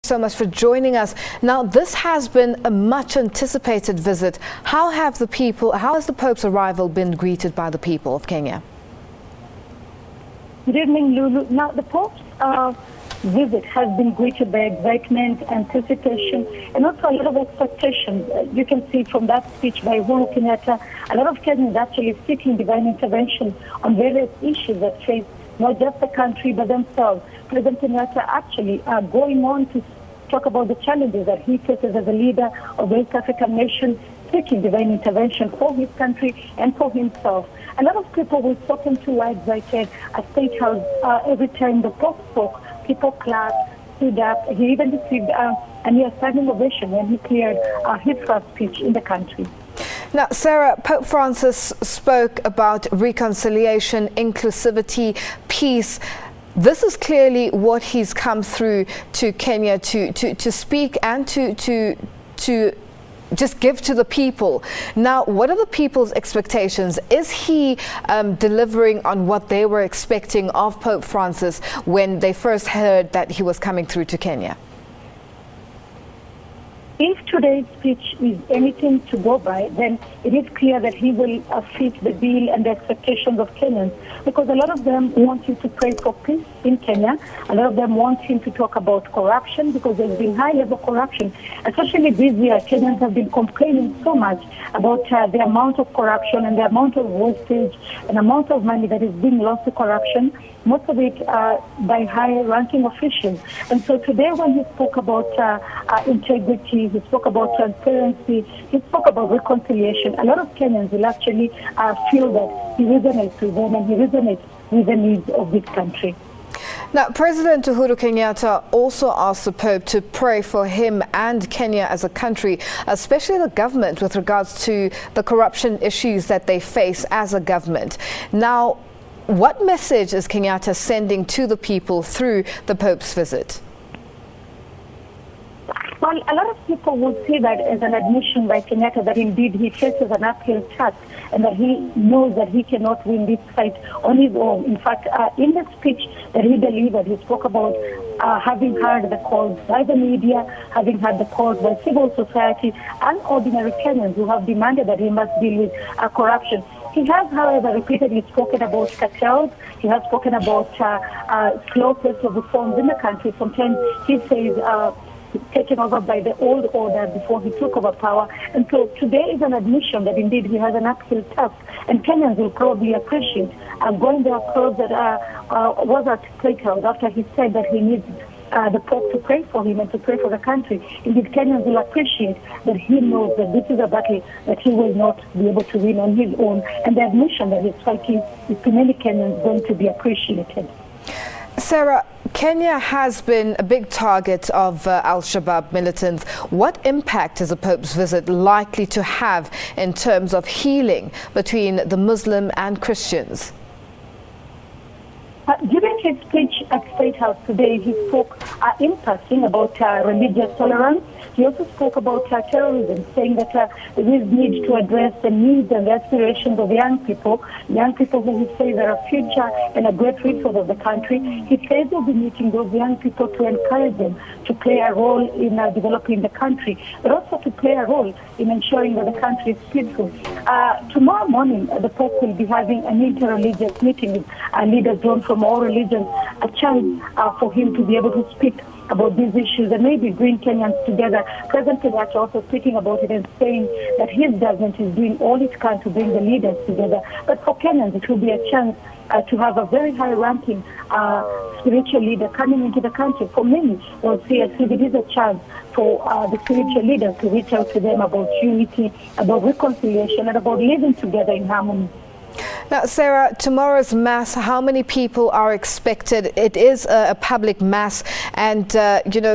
so much for joining us. Now, this has been a much anticipated visit. How has the Pope's arrival been greeted by the people of Kenya? Good evening, Lulu. Now, the Pope's visit has been greeted by excitement, anticipation, and also a lot of expectations. You can see from that speech by Uhuru Kenyatta, a lot of Kenyans actually seeking divine intervention on various issues that face not just the country but themselves. President Kenyatta actually going on to talk about the challenges that he faces as a leader of the East African nation, seeking divine intervention for his country and for himself. A lot of people we've spoken to were excited at State House. Every time the Pope spoke, people clapped, stood up. He even received a near standing ovation when he cleared his first speech in the country. Now, Sarah, Pope Francis spoke about reconciliation, inclusivity, peace. This is clearly what he's come through to Kenya to speak and to just give to the people. Now, what are the people's expectations? Is he delivering on what they were expecting of Pope Francis when they first heard that he was coming through to Kenya? If today's speech is anything to go by, then it is clear that he will fit the bill and the expectations of Kenyans, because a lot of them want him to pray for peace in Kenya. A lot of them want him to talk about corruption, because there's been high-level corruption. Especially this year, Kenyans have been complaining so much about the amount of corruption and the amount of wastage and amount of money that is being lost to corruption, most of it by high-ranking officials. And so today when he spoke about integrity, he spoke about transparency, he spoke about reconciliation, a lot of Kenyans will actually feel that he resonates with them and he resonates with the needs of this country. Now, President Uhuru Kenyatta also asked the Pope to pray for him and Kenya as a country, especially the government, with regards to the corruption issues that they face as a government. Now, what message is Kenyatta sending to the people through the Pope's visit? Well, a lot of people would see that as an admission by Kenyatta that indeed he faces an uphill task and that he knows that he cannot win this fight on his own. In fact, in the speech that he delivered, he spoke about having heard the calls by the media, having heard the calls by civil society and ordinary Kenyans who have demanded that he must deal with corruption. He has, however, repeatedly spoken about cartels. He has spoken about slow pace of reforms in the country. Sometimes he says taken over by the old order before he took over power. And so today is an admission that indeed he has an uphill task. And Kenyans will probably appreciate going there close that was at State House after he said that he needs the Pope to pray for him and to pray for the country. Indeed, Kenyans will appreciate that he knows that this is a battle that he will not be able to win on his own. And the admission that he's fighting is to many Kenyans going to be appreciated. Sarah, Kenya has been a big target of Al-Shabaab militants. What impact is the Pope's visit likely to have in terms of healing between the Muslim and Christians? During his speech at State House today, he spoke in passing about religious tolerance. He also spoke about terrorism, saying that there is need to address the needs and the aspirations of young people who he says are a future and a great resource of the country. He says he'll be meeting those young people to encourage them to play a role in developing the country, but also to play a role in ensuring that the country is peaceful. Tomorrow morning, the Pope will be having an inter-religious meeting with leaders drawn from all religions, a chance for him to be able to speak about these issues and maybe bring Kenyans together. President Kenyatta also speaking about it and saying that his government is doing all it can to bring the leaders together. But for Kenyans, it will be a chance to have a very high-ranking spiritual leader coming into the country. For many, they'll see as if it is a chance for the spiritual leaders to reach out to them about unity, about reconciliation, and about living together in harmony. Now, Sarah, tomorrow's Mass, how many people are expected? It is a public Mass and,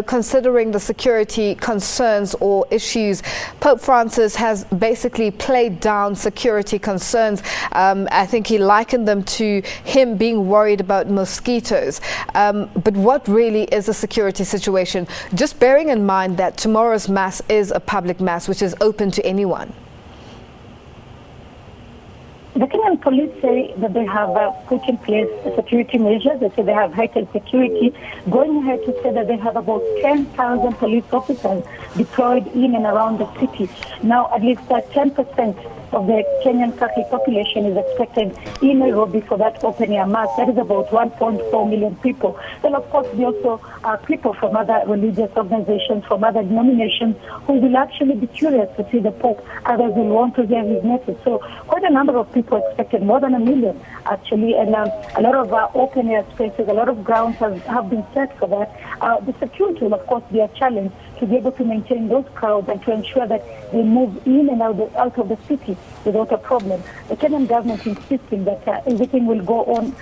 considering the security concerns or issues, Pope Francis has basically played down security concerns. I think he likened them to him being worried about mosquitoes. But what really is the security situation? Just bearing in mind that tomorrow's Mass is a public Mass, which is open to anyone. The Kenyan police say that they have put in place security measures. They say they have heightened security, going ahead to say that they have about 10,000 police officers deployed in and around the city. Now, at least 10% of the Kenyan Catholic population is expected in Nairobi for that open-air mass. That is about 1.4 million people. Then, of course, there also are people from other religious organizations, from other denominations, who will actually be curious to see the Pope. Others will want to hear his message. So quite a number of people expected, more than 1 million, actually. And a lot of open-air spaces, a lot of grounds have been set for that. The security will, of course, be a challenge to be able to maintain those crowds and to ensure that they move in and out of the city without a problem. The Kenyan government insisting that everything will go on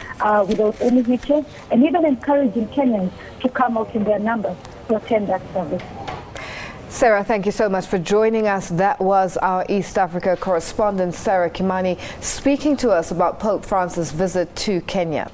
without any hitches, and even encouraging Kenyans to come out in their numbers to attend that service. Sarah, thank you so much for joining us. That was our East Africa correspondent, Sarah Kimani, speaking to us about Pope Francis' visit to Kenya.